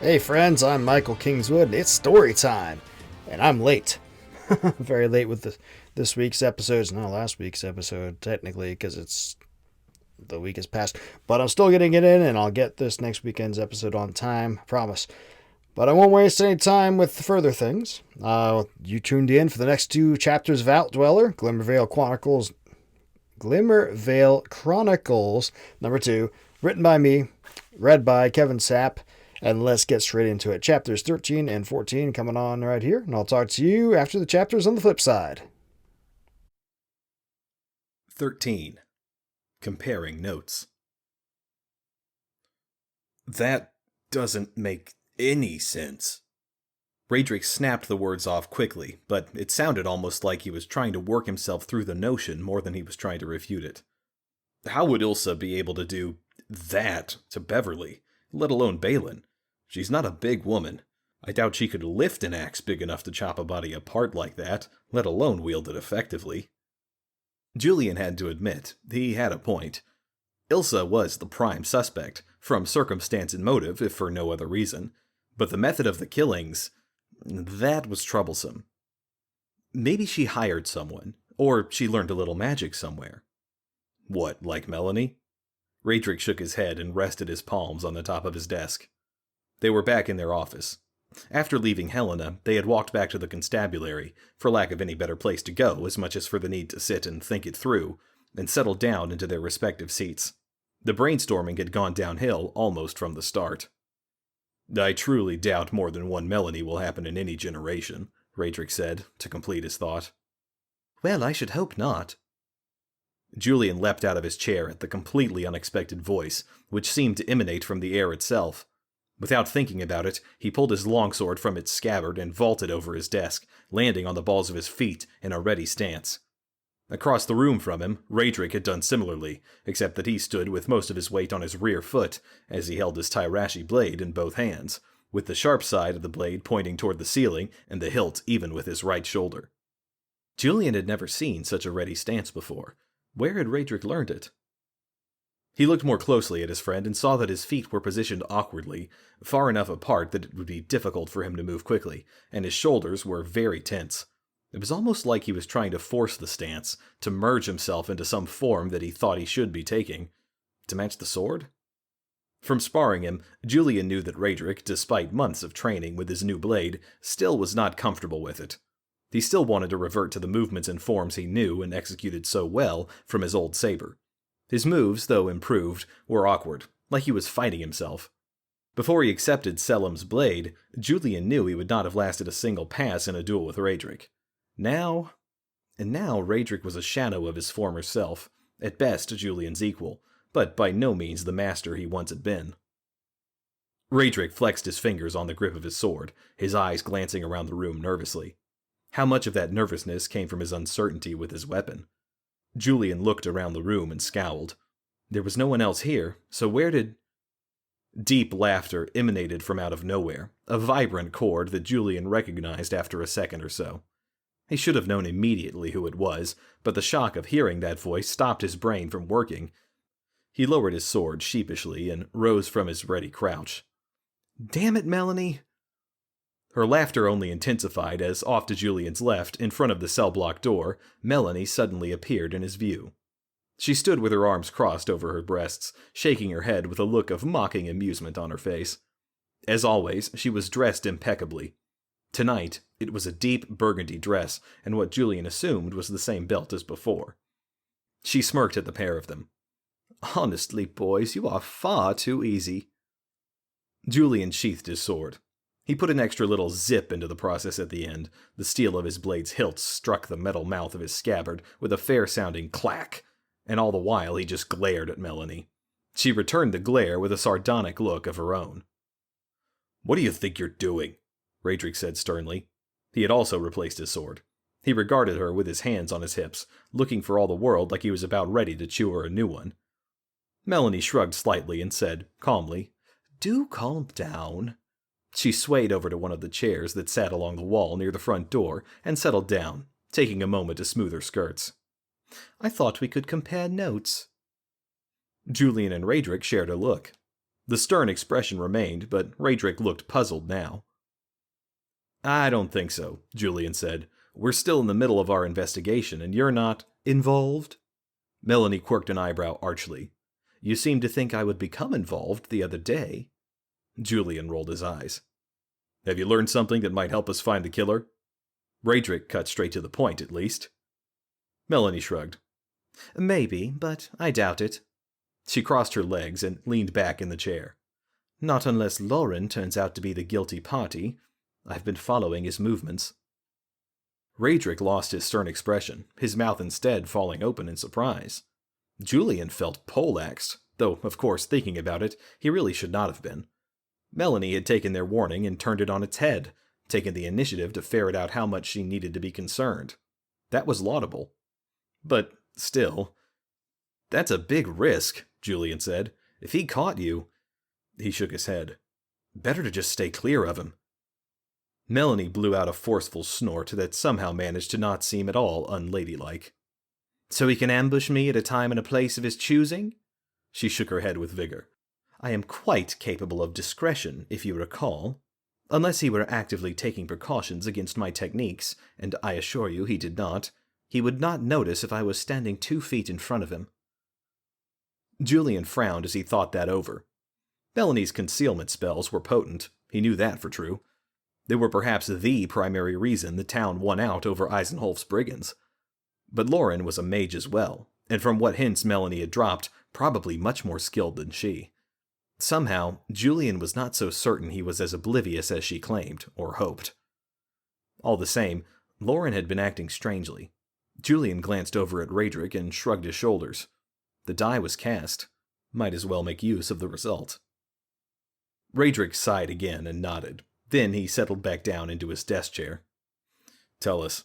Hey friends, I'm Michael Kingswood, and it's story time. And I'm late. Very late with this week's episode. Not last week's episode, technically, because the week has passed. But I'm still getting it in, and I'll get this next weekend's episode on time, I promise. But I won't waste any time with further things. You tuned in for the next two chapters of Outdweller, Glimmer Vale Chronicles, number 2, written by me, read by Kevin Sapp. And let's get straight into it. Chapters 13 and 14 coming on right here. And I'll talk to you after the chapters on the flip side. 13. Comparing Notes. That doesn't make any sense. Raedric snapped the words off quickly, but it sounded almost like he was trying to work himself through the notion more than he was trying to refute it. How would Ilsa be able to do that to Beverly, let alone Balin? She's not a big woman. I doubt she could lift an axe big enough to chop a body apart like that, let alone wield it effectively. Julian had to admit, he had a point. Ilsa was the prime suspect, from circumstance and motive, if for no other reason. But the method of the killings, that was troublesome. Maybe she hired someone, or she learned a little magic somewhere. What, like Melanie? Raedric shook his head and rested his palms on the top of his desk. They were back in their office. After leaving Helena, they had walked back to the constabulary, for lack of any better place to go, as much as for the need to sit and think it through, and settled down into their respective seats. The brainstorming had gone downhill almost from the start. I truly doubt more than one Melanie will happen in any generation, Raedric said, to complete his thought. Well, I should hope not. Julian leapt out of his chair at the completely unexpected voice, which seemed to emanate from the air itself. Without thinking about it, he pulled his longsword from its scabbard and vaulted over his desk, landing on the balls of his feet in a ready stance. Across the room from him, Raedric had done similarly, except that he stood with most of his weight on his rear foot, as he held his Tyrashi blade in both hands, with the sharp side of the blade pointing toward the ceiling and the hilt even with his right shoulder. Julian had never seen such a ready stance before. Where had Raedric learned it? He looked more closely at his friend and saw that his feet were positioned awkwardly, far enough apart that it would be difficult for him to move quickly, and his shoulders were very tense. It was almost like he was trying to force the stance, to merge himself into some form that he thought he should be taking. To match the sword? From sparring him, Julian knew that Raedric, despite months of training with his new blade, still was not comfortable with it. He still wanted to revert to the movements and forms he knew and executed so well from his old saber. His moves, though improved, were awkward, like he was fighting himself. Before he accepted Selim's blade, Julian knew he would not have lasted a single pass in a duel with Raedric. Now Raedric was a shadow of his former self, at best Julian's equal, but by no means the master he once had been. Raedric flexed his fingers on the grip of his sword, his eyes glancing around the room nervously. How much of that nervousness came from his uncertainty with his weapon? Julian looked around the room and scowled. There was no one else here, so where did... Deep laughter emanated from out of nowhere, a vibrant chord that Julian recognized after a second or so. He should have known immediately who it was, but the shock of hearing that voice stopped his brain from working. He lowered his sword sheepishly and rose from his ready crouch. Damn it, Melanie! Her laughter only intensified as, off to Julian's left, in front of the cell block door, Melanie suddenly appeared in his view. She stood with her arms crossed over her breasts, shaking her head with a look of mocking amusement on her face. As always, she was dressed impeccably. Tonight, it was a deep burgundy dress, and what Julian assumed was the same belt as before. She smirked at the pair of them. Honestly, boys, you are far too easy. Julian sheathed his sword. He put an extra little zip into the process at the end. The steel of his blade's hilt struck the metal mouth of his scabbard with a fair-sounding clack, and all the while he just glared at Melanie. She returned the glare with a sardonic look of her own. What do you think you're doing? Raedric said sternly. He had also replaced his sword. He regarded her with his hands on his hips, looking for all the world like he was about ready to chew her a new one. Melanie shrugged slightly and said, calmly, Do calm down. She swayed over to one of the chairs that sat along the wall near the front door and settled down, taking a moment to smooth her skirts. I thought we could compare notes. Julian and Raedric shared a look. The stern expression remained, but Raedric looked puzzled now. I don't think so, Julian said. We're still in the middle of our investigation, and you're not involved? Melanie quirked an eyebrow archly. You seemed to think I would become involved the other day. Julian rolled his eyes. Have you learned something that might help us find the killer? Raedric cut straight to the point, at least. Melanie shrugged. Maybe, but I doubt it. She crossed her legs and leaned back in the chair. Not unless Lauren turns out to be the guilty party. I've been following his movements. Raedric lost his stern expression, his mouth instead falling open in surprise. Julian felt poleaxed, though, of course, thinking about it, he really should not have been. Melanie had taken their warning and turned it on its head, taken the initiative to ferret out how much she needed to be concerned. That was laudable. But still... That's a big risk, Julian said. If he caught you... He shook his head. Better to just stay clear of him. Melanie blew out a forceful snort that somehow managed to not seem at all unladylike. So he can ambush me at a time and a place of his choosing? She shook her head with vigor. I am quite capable of discretion, if you recall. Unless he were actively taking precautions against my techniques, and I assure you he did not, he would not notice if I was standing 2 feet in front of him. Julian frowned as he thought that over. Melanie's concealment spells were potent, he knew that for true. They were perhaps the primary reason the town won out over Eisenholf's brigands. But Lauren was a mage as well, and from what hints Melanie had dropped, probably much more skilled than she. Somehow, Julian was not so certain he was as oblivious as she claimed, or hoped. All the same, Lauren had been acting strangely. Julian glanced over at Raedric and shrugged his shoulders. The die was cast. Might as well make use of the result. Raedric sighed again and nodded. Then he settled back down into his desk chair. Tell us.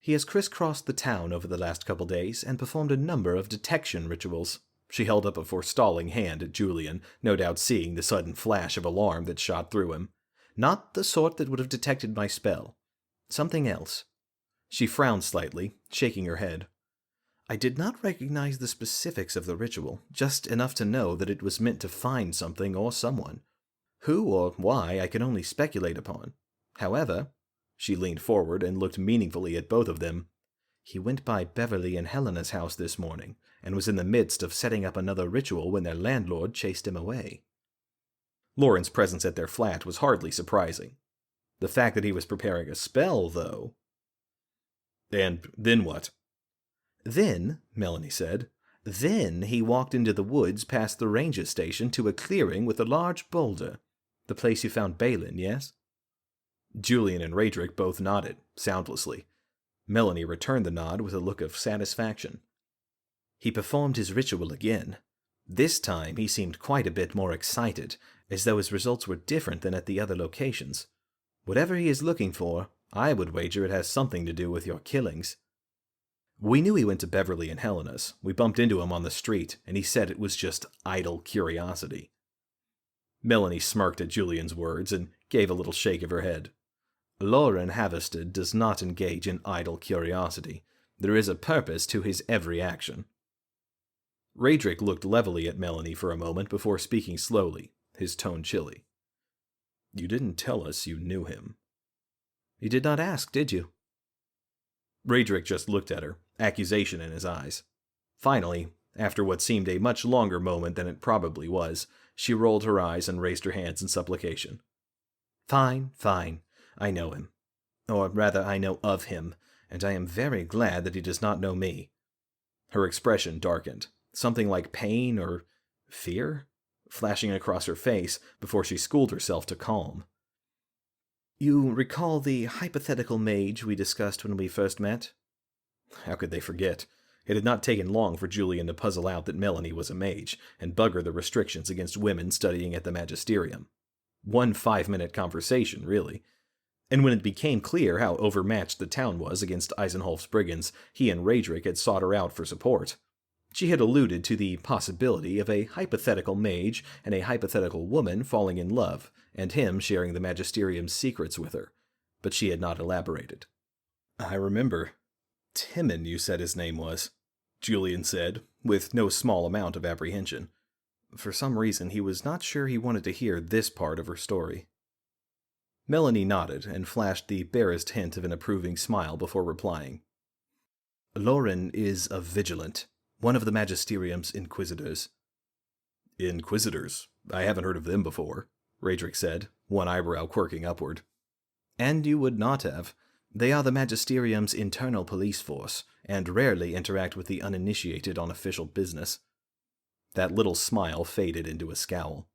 He has crisscrossed the town over the last couple days and performed a number of detection rituals. She held up a forestalling hand at Julian, no doubt seeing the sudden flash of alarm that shot through him. Not the sort that would have detected my spell. Something else. She frowned slightly, shaking her head. I did not recognize the specifics of the ritual, just enough to know that it was meant to find something or someone. Who or why I can only speculate upon. However, she leaned forward and looked meaningfully at both of them. He went by Beverly and Helena's house this morning, and was in the midst of setting up another ritual when their landlord chased him away. Lauren's presence at their flat was hardly surprising. The fact that he was preparing a spell, though... And then what? Then, Melanie said, then he walked into the woods past the ranger station to a clearing with a large boulder. The place you found Balin, yes? Julian and Raedric both nodded, soundlessly. Melanie returned the nod with a look of satisfaction. He performed his ritual again. This time he seemed quite a bit more excited, as though his results were different than at the other locations. Whatever he is looking for, I would wager it has something to do with your killings. We knew he went to Beverly and Helena's. We bumped into him on the street, and he said it was just idle curiosity. Melanie smirked at Julian's words and gave a little shake of her head. Lauren Haverstead does not engage in idle curiosity. There is a purpose to his every action. Raedric looked levelly at Melanie for a moment before speaking slowly, his tone chilly. You didn't tell us you knew him. You did not ask, did you? Raedric just looked at her, accusation in his eyes. Finally, after what seemed a much longer moment than it probably was, she rolled her eyes and raised her hands in supplication. Fine, fine. I know him. Or rather, I know of him, and I am very glad that he does not know me. Her expression darkened, something like pain or fear, flashing across her face before she schooled herself to calm. You recall the hypothetical mage we discussed when we first met? How could they forget? It had not taken long for Julian to puzzle out that Melanie was a mage, and bugger the restrictions against women studying at the magisterium. 1 5-minute conversation, really. And when it became clear how overmatched the town was against Eisenholf's brigands, he and Raedric had sought her out for support. She had alluded to the possibility of a hypothetical mage and a hypothetical woman falling in love, and him sharing the magisterium's secrets with her, but she had not elaborated. I remember. Timon, you said his name was, Julian said, with no small amount of apprehension. For some reason, he was not sure he wanted to hear this part of her story. Melanie nodded and flashed the barest hint of an approving smile before replying. Lauren is a vigilant, one of the Magisterium's inquisitors. Inquisitors? I haven't heard of them before, Raedric said, one eyebrow quirking upward. And you would not have. They are the Magisterium's internal police force, and rarely interact with the uninitiated on official business. That little smile faded into a scowl.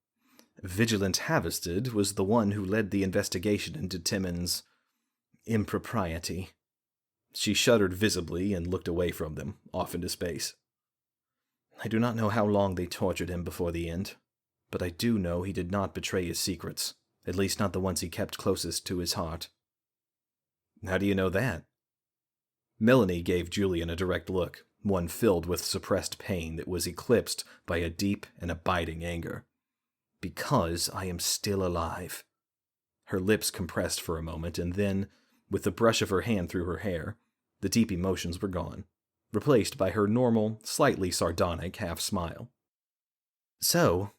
Vigilant Havested was the one who led the investigation into Timon's impropriety. She shuddered visibly and looked away from them, off into space. I do not know how long they tortured him before the end, but I do know he did not betray his secrets, at least not the ones he kept closest to his heart. How do you know that? Melanie gave Julian a direct look, one filled with suppressed pain that was eclipsed by a deep and abiding anger. Because I am still alive. Her lips compressed for a moment, and then, with the brush of her hand through her hair, the deep emotions were gone, replaced by her normal, slightly sardonic half-smile. So,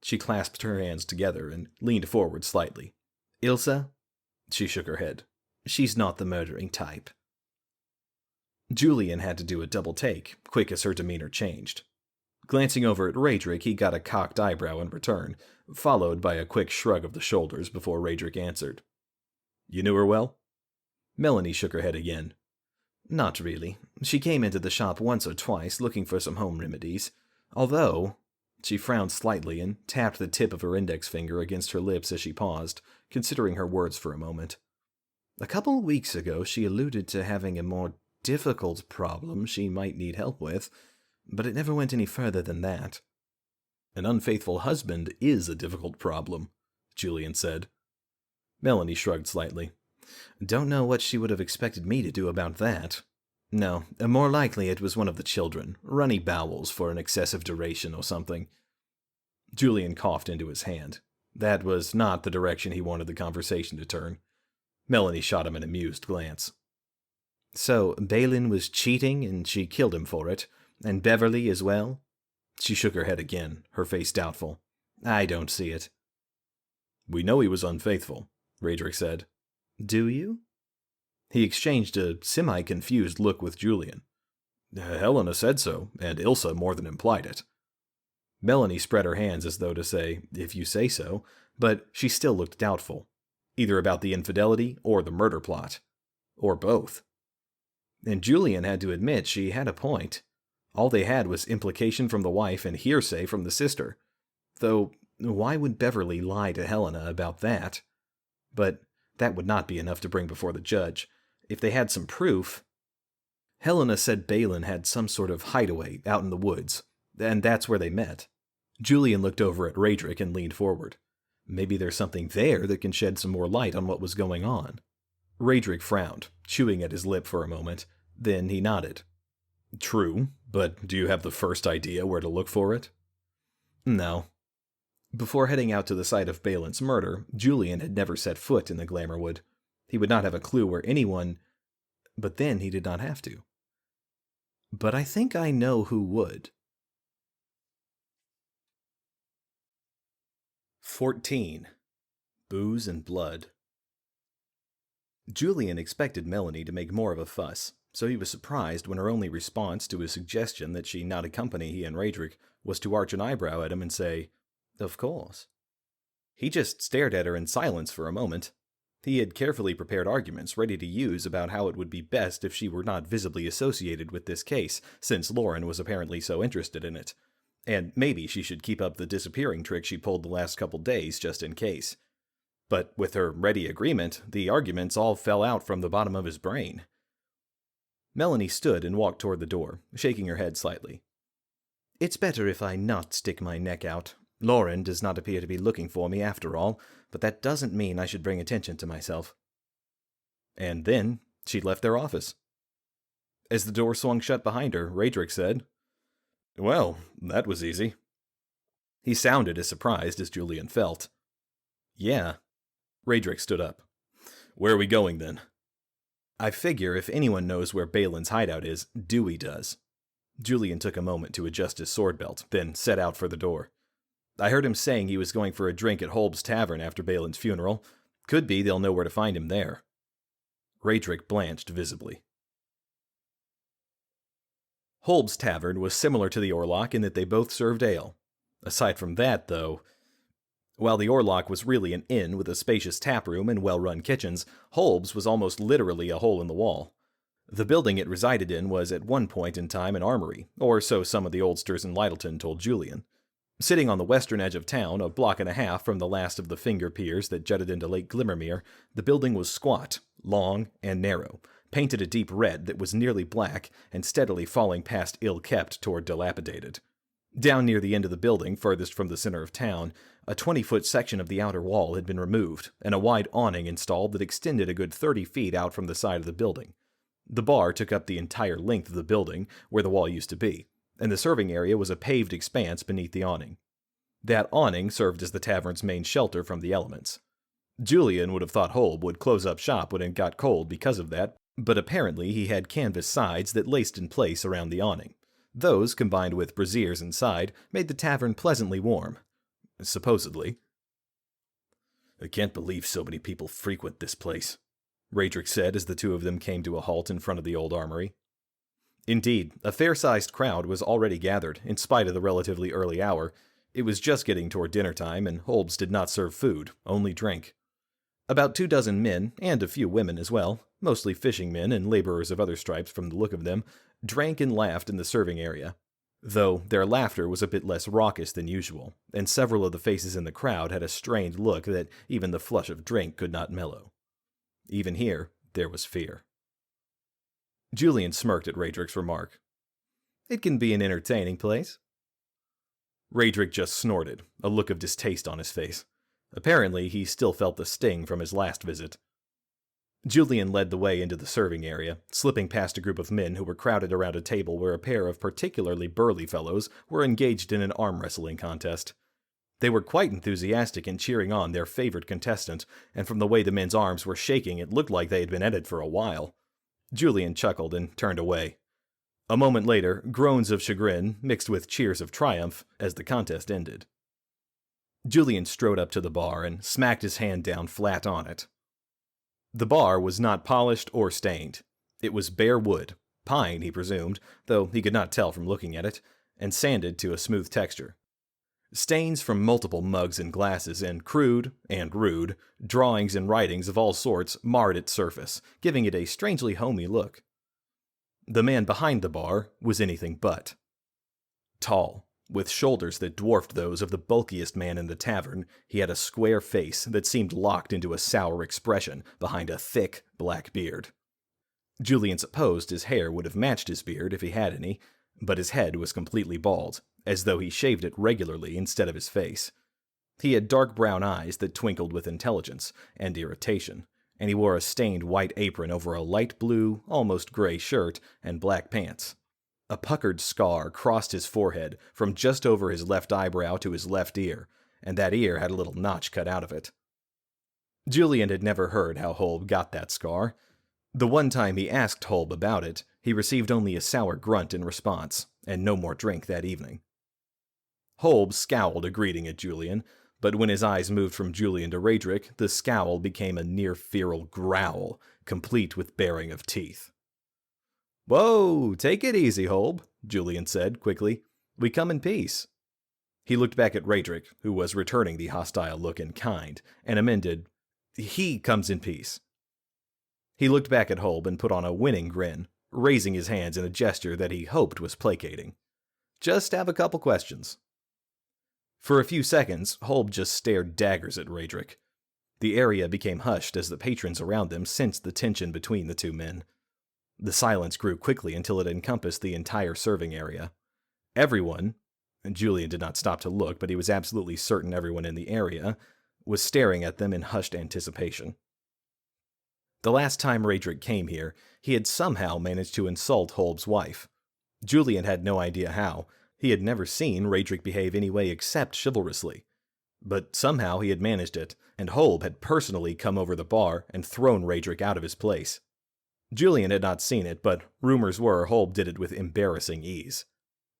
she clasped her hands together and leaned forward slightly. Ilsa? She shook her head. She's not the murdering type. Julian had to do a double take, quick as her demeanor changed. Glancing over at Raedric, he got a cocked eyebrow in return, followed by a quick shrug of the shoulders before Raedric answered. You knew her well? Melanie shook her head again. Not really. She came into the shop once or twice looking for some home remedies, although... She frowned slightly and tapped the tip of her index finger against her lips as she paused, considering her words for a moment. A couple weeks ago she alluded to having a more difficult problem she might need help with, but it never went any further than that. An unfaithful husband is a difficult problem, Julian said. Melanie shrugged slightly. Don't know what she would have expected me to do about that. No, more likely it was one of the children, runny bowels for an excessive duration or something. Julian coughed into his hand. That was not the direction he wanted the conversation to turn. Melanie shot him an amused glance. So, Balin was cheating and she killed him for it, and Beverly as well? She shook her head again, her face doubtful. I don't see it. We know he was unfaithful, Raedric said. Do you? He exchanged a semi-confused look with Julian. Helena said so, and Ilsa more than implied it. Melanie spread her hands as though to say, if you say so, but she still looked doubtful, either about the infidelity or the murder plot. Or both. And Julian had to admit she had a point. All they had was implication from the wife and hearsay from the sister. Though, why would Beverly lie to Helena about that? But that would not be enough to bring before the judge. If they had some proof... Helena said Balin had some sort of hideaway out in the woods, and that's where they met. Julian looked over at Raedric and leaned forward. Maybe there's something there that can shed some more light on what was going on. Raedric frowned, chewing at his lip for a moment. Then he nodded. True, but do you have the first idea where to look for it? No. Before heading out to the site of Balin's murder, Julian had never set foot in the Glamorwood. He would not have a clue where anyone... But then he did not have to. But I think I know who would. 14. Booze and Blood. Julian expected Melanie to make more of a fuss, so he was surprised when her only response to his suggestion that she not accompany he and Raedric was to arch an eyebrow at him and say, Of course. He just stared at her in silence for a moment. He had carefully prepared arguments ready to use about how it would be best if she were not visibly associated with this case, since Lauren was apparently so interested in it. And maybe she should keep up the disappearing trick she pulled the last couple days just in case. But with her ready agreement, the arguments all fell out from the bottom of his brain. Melanie stood and walked toward the door, shaking her head slightly. It's better if I not stick my neck out. Lauren does not appear to be looking for me after all, but that doesn't mean I should bring attention to myself. And then she left their office. As the door swung shut behind her, Raedric said, Well, that was easy. He sounded as surprised as Julian felt. Yeah. Raedric stood up. Where are we going, then? I figure if anyone knows where Balin's hideout is, Dewey does. Julian took a moment to adjust his sword belt, then set out for the door. I heard him saying he was going for a drink at Holb's Tavern after Balin's funeral. Could be they'll know where to find him there. Raedric blanched visibly. Holb's Tavern was similar to the Orlok in that they both served ale. Aside from that, though, while the Orlok was really an inn with a spacious taproom and well-run kitchens, Holb's was almost literally a hole in the wall. The building it resided in was at one point in time an armory, or so some of the oldsters in Lyttelton told Julian. Sitting on the western edge of town, a block and a half from the last of the finger piers that jutted into Lake Glimmermere, the building was squat, long, and narrow, painted a deep red that was nearly black and steadily falling past ill-kept toward dilapidated. Down near the end of the building, furthest from the center of town, a 20-foot section of the outer wall had been removed, and a wide awning installed that extended a good 30 feet out from the side of the building. The bar took up the entire length of the building, where the wall used to be, and the serving area was a paved expanse beneath the awning. That awning served as the tavern's main shelter from the elements. Julian would have thought Holb would close up shop when it got cold because of that, but apparently he had canvas sides that laced in place around the awning. Those, combined with braziers inside, made the tavern pleasantly warm. Supposedly. "I can't believe so many people frequent this place," Raedric said as the two of them came to a halt in front of the old armory. Indeed, a fair-sized crowd was already gathered, in spite of the relatively early hour. It was just getting toward dinner time, and Holb's did not serve food, only drink. About 24 men, and a few women as well, mostly fishing men and laborers of other stripes from the look of them, drank and laughed in the serving area. Though their laughter was a bit less raucous than usual, and several of the faces in the crowd had a strained look that even the flush of drink could not mellow. Even here, there was fear. Julian smirked at Raedric's remark. "It can be an entertaining place." Raedric just snorted, a look of distaste on his face. Apparently, he still felt the sting from his last visit. Julian led the way into the serving area, slipping past a group of men who were crowded around a table where a pair of particularly burly fellows were engaged in an arm wrestling contest. They were quite enthusiastic in cheering on their favorite contestant, and from the way the men's arms were shaking, it looked like they had been at it for a while. Julian chuckled and turned away. A moment later, groans of chagrin mixed with cheers of triumph as the contest ended. Julian strode up to the bar and smacked his hand down flat on it. The bar was not polished or stained. It was bare wood, pine he presumed, though he could not tell from looking at it, and sanded to a smooth texture. Stains from multiple mugs and glasses and crude, and rude, drawings and writings of all sorts marred its surface, giving it a strangely homey look. The man behind the bar was anything but. Tall, with shoulders that dwarfed those of the bulkiest man in the tavern, he had a square face that seemed locked into a sour expression behind a thick, black beard. Julian supposed his hair would have matched his beard if he had any, but his head was completely bald, as though he shaved it regularly instead of his face. He had dark brown eyes that twinkled with intelligence and irritation, and he wore a stained white apron over a light blue, almost gray shirt and black pants. A puckered scar crossed his forehead from just over his left eyebrow to his left ear, and that ear had a little notch cut out of it. Julian had never heard how Holb got that scar. The one time he asked Holb about it, he received only a sour grunt in response, and no more drink that evening. Holb scowled a greeting at Julian, but when his eyes moved from Julian to Raedric, the scowl became a near-feral growl, complete with baring of teeth. "Whoa, take it easy, Holb," Julian said, quickly. "We come in peace." He looked back at Raedric, who was returning the hostile look in kind, and amended, "He comes in peace." He looked back at Holb and put on a winning grin, raising his hands in a gesture that he hoped was placating. "Just have a couple questions." For a few seconds, Holb just stared daggers at Raedric. The area became hushed as the patrons around them sensed the tension between the two men. The silence grew quickly until it encompassed the entire serving area. Everyone, and Julian did not stop to look, but he was absolutely certain everyone in the area, was staring at them in hushed anticipation. The last time Raedric came here, he had somehow managed to insult Holb's wife. Julian had no idea how. He had never seen Raedric behave any way except chivalrously. But somehow he had managed it, and Holb had personally come over the bar and thrown Raedric out of his place. Julian had not seen it, but rumors were Holb did it with embarrassing ease.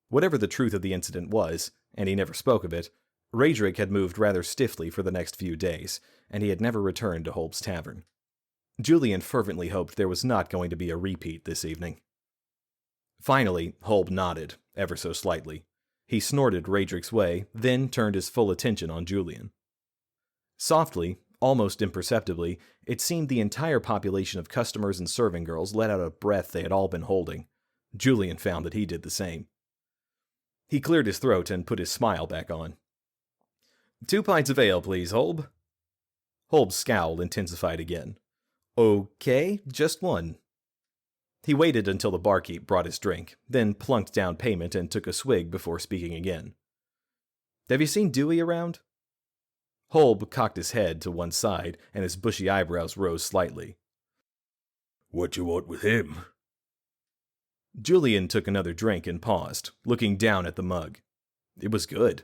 Whatever the truth of the incident was, and he never spoke of it, Raedric had moved rather stiffly for the next few days, and he had never returned to Holb's Tavern. Julian fervently hoped there was not going to be a repeat this evening. Finally, Holb nodded, ever so slightly. He snorted Raedric's way, then turned his full attention on Julian. Softly, almost imperceptibly, it seemed the entire population of customers and serving girls let out a breath they had all been holding. Julian found that he did the same. He cleared his throat and put his smile back on. 2 pints of ale, please, Holb. Holb's scowl intensified again. Okay, just 1. He waited until the barkeep brought his drink, then plunked down payment and took a swig before speaking again. Have you seen Dewey around? Holb cocked his head to one side, and his bushy eyebrows rose slightly. What you want with him? Julian took another drink and paused, looking down at the mug. It was good.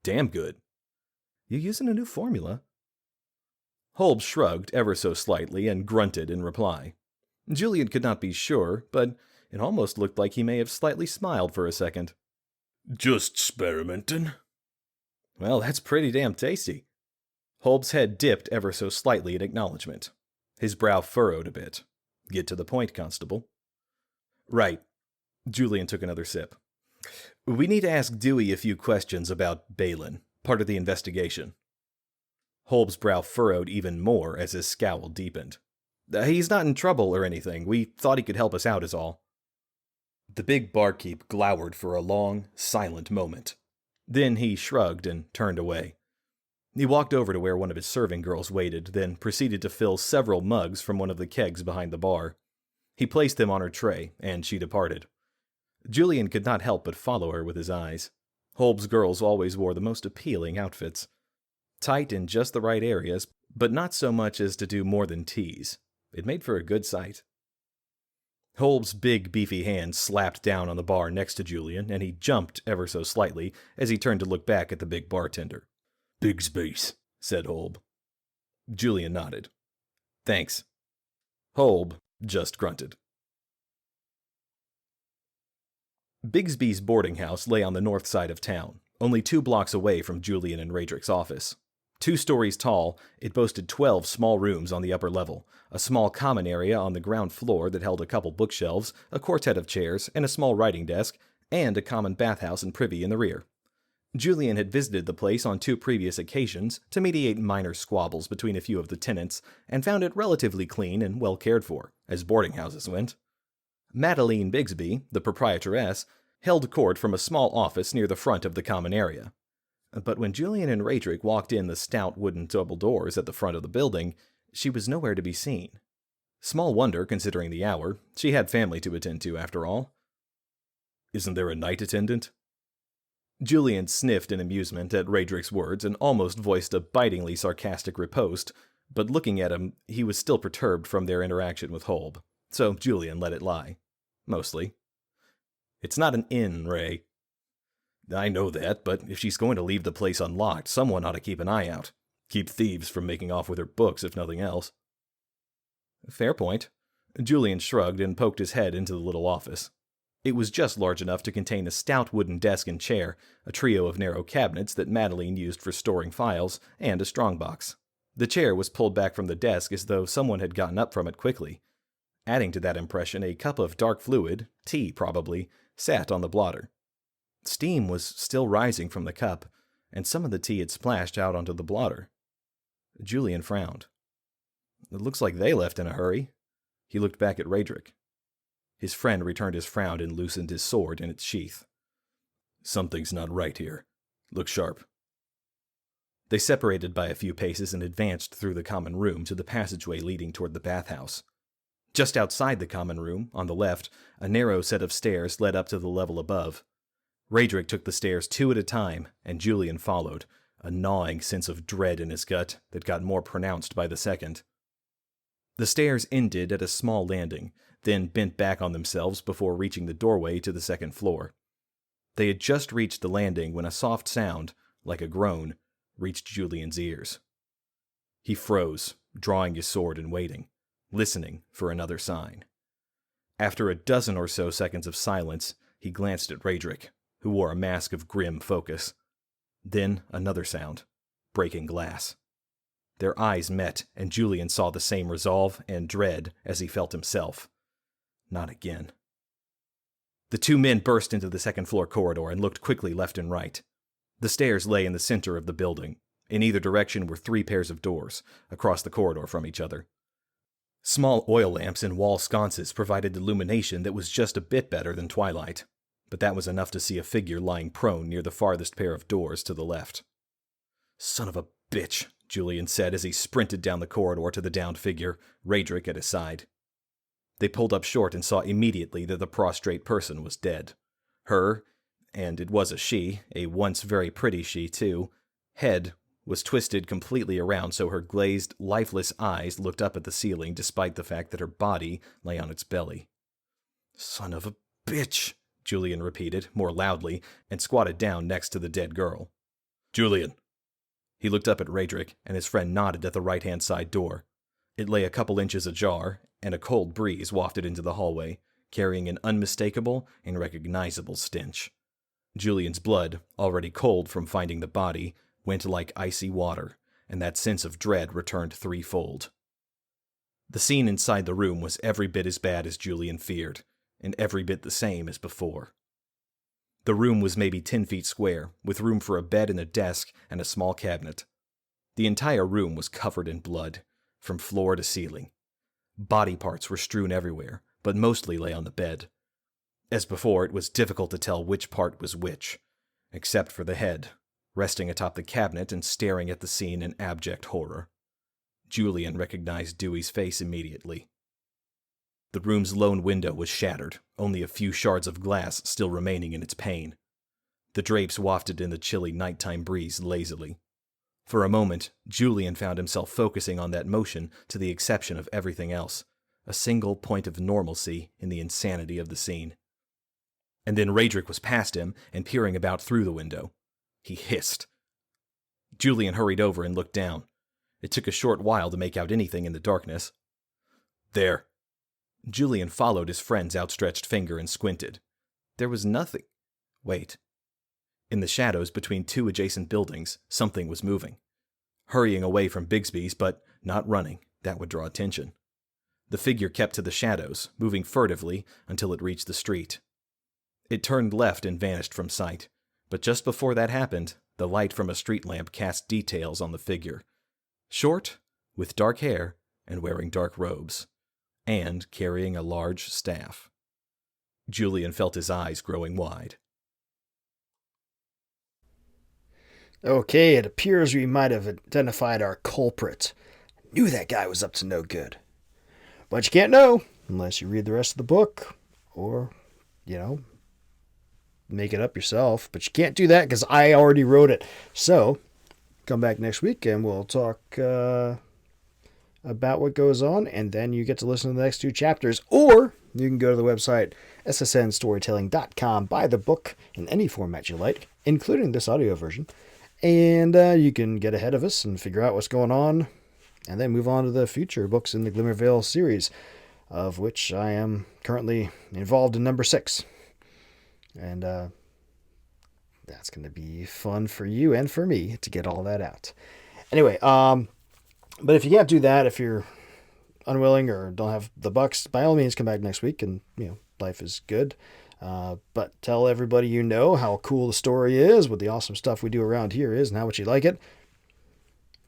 Damn good. You using a new formula? Holb shrugged ever so slightly and grunted in reply. Julian could not be sure, but it almost looked like he may have slightly smiled for a second. Just experimenting. Well, that's pretty damn tasty. Holb's head dipped ever so slightly in acknowledgement. His brow furrowed a bit. Get to the point, Constable. Right. Julian took another sip. We need to ask Dewey a few questions about Balin, part of the investigation. Holb's brow furrowed even more as his scowl deepened. He's not in trouble or anything. We thought he could help us out is all. The big barkeep glowered for a long, silent moment. Then he shrugged and turned away. He walked over to where one of his serving girls waited, then proceeded to fill several mugs from one of the kegs behind the bar. He placed them on her tray, and she departed. Julian could not help but follow her with his eyes. Holb's girls always wore the most appealing outfits. Tight in just the right areas, but not so much as to do more than tease. It made for a good sight. Holb's big, beefy hand slapped down on the bar next to Julian, and he jumped ever so slightly as he turned to look back at the big bartender. Bigsby's, said Holb. Julian nodded. Thanks. Holb just grunted. Bigsby's boarding house lay on the north side of town, only 2 blocks away from Julian and Raedric's office. 2 stories tall, it boasted 12 small rooms on the upper level, a small common area on the ground floor that held a couple bookshelves, a quartet of chairs, and a small writing desk, and a common bathhouse and privy in the rear. Julian had visited the place on 2 previous occasions to mediate minor squabbles between a few of the tenants, and found it relatively clean and well cared for, as boarding houses went. Madeline Bigsby, the proprietress, held court from a small office near the front of the common area. But when Julian and Raedric walked in the stout wooden double doors at the front of the building, she was nowhere to be seen. Small wonder, considering the hour. She had family to attend to, after all. Isn't there a night attendant? Julian sniffed in amusement at Raedric's words and almost voiced a bitingly sarcastic riposte, but looking at him, he was still perturbed from their interaction with Holb, so Julian let it lie. Mostly. It's not an inn, Ray. I know that, but if she's going to leave the place unlocked, someone ought to keep an eye out. Keep thieves from making off with her books, if nothing else. Fair point. Julian shrugged and poked his head into the little office. It was just large enough to contain a stout wooden desk and chair, a trio of narrow cabinets that Madeline used for storing files, and a strongbox. The chair was pulled back from the desk as though someone had gotten up from it quickly. Adding to that impression, a cup of dark fluid, tea probably, sat on the blotter. Steam was still rising from the cup, and some of the tea had splashed out onto the blotter. Julian frowned. It looks like they left in a hurry. He looked back at Raedric. His friend returned his frown and loosened his sword in its sheath. Something's not right here. Look sharp. They separated by a few paces and advanced through the common room to the passageway leading toward the bathhouse. Just outside the common room, on the left, a narrow set of stairs led up to the level above. Raedric took the stairs 2 at a time, and Julian followed, a gnawing sense of dread in his gut that got more pronounced by the second. The stairs ended at a small landing, then bent back on themselves before reaching the doorway to the second floor. They had just reached the landing when a soft sound, like a groan, reached Julian's ears. He froze, drawing his sword and waiting, listening for another sign. After a dozen or so seconds of silence, he glanced at Raedric, who wore a mask of grim focus. Then another sound. Breaking glass. Their eyes met, and Julian saw the same resolve and dread as he felt himself. Not again. The two men burst into the second-floor corridor and looked quickly left and right. The stairs lay in the center of the building. In either direction were 3 pairs of doors, across the corridor from each other. Small oil lamps in wall sconces provided illumination that was just a bit better than twilight, but that was enough to see a figure lying prone near the farthest pair of doors to the left. "Son of a bitch," Julian said as he sprinted down the corridor to the downed figure, Raedric at his side. They pulled up short and saw immediately that the prostrate person was dead. Her, and it was a she, a once very pretty she too, head was twisted completely around so her glazed, lifeless eyes looked up at the ceiling despite the fact that her body lay on its belly. "Son of a bitch," Julian repeated, more loudly, and squatted down next to the dead girl. "Julian." He looked up at Raedric, and his friend nodded at the right-hand side door. It lay a couple inches ajar, and a cold breeze wafted into the hallway, carrying an unmistakable and recognizable stench. Julian's blood, already cold from finding the body, went like icy water, and that sense of dread returned threefold. The scene inside the room was every bit as bad as Julian feared, and every bit the same as before. The room was maybe 10 feet square, with room for a bed and a desk and a small cabinet. The entire room was covered in blood, from floor to ceiling. Body parts were strewn everywhere, but mostly lay on the bed. As before, it was difficult to tell which part was which, except for the head, resting atop the cabinet and staring at the scene in abject horror. Julian recognized Dewey's face immediately. The room's lone window was shattered, only a few shards of glass still remaining in its pane. The drapes wafted in the chilly nighttime breeze lazily. For a moment, Julian found himself focusing on that motion to the exception of everything else, a single point of normalcy in the insanity of the scene. And then Raedric was past him and peering about through the window. He hissed. Julian hurried over and looked down. It took a short while to make out anything in the darkness. "There." Julian followed his friend's outstretched finger and squinted. There was nothing. Wait. In the shadows between 2 adjacent buildings, something was moving. Hurrying away from Bigsby's, but not running. That would draw attention. The figure kept to the shadows, moving furtively until it reached the street. It turned left and vanished from sight. But just before that happened, the light from a street lamp cast details on the figure. Short, with dark hair, and wearing dark robes, and carrying a large staff. Julian felt his eyes growing wide. Okay, it appears we might have identified our culprit. Knew that guy was up to no good. But you can't know unless you read the rest of the book, or, make it up yourself. But you can't do that because I already wrote it. So, come back next week and we'll talk about what goes on, and then you get to listen to the next 2 chapters. Or you can go to the website ssnstorytelling.com, buy the book in any format you like, including this audio version, and you can get ahead of us and figure out what's going on, and then move on to the future books in the Glimmer Vale series, of which I am currently involved in number 6. And that's going to be fun for you and for me to get all that out. Anyway, but if you can't do that, if you're unwilling or don't have the bucks, by all means come back next week, and life is good. But tell everybody you know how cool the story is, what the awesome stuff we do around here is, and how much you like it.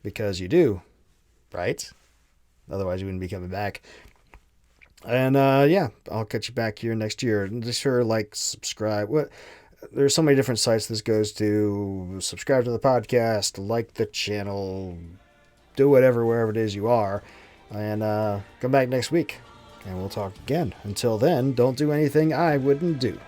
Because you do, right? Otherwise you wouldn't be coming back. And I'll catch you back here next year. Just sure, subscribe. There's so many different sites this goes to. Subscribe to the podcast, like the channel, do whatever wherever it is you are, and come back next week and we'll talk again. Until then, don't do anything I wouldn't do.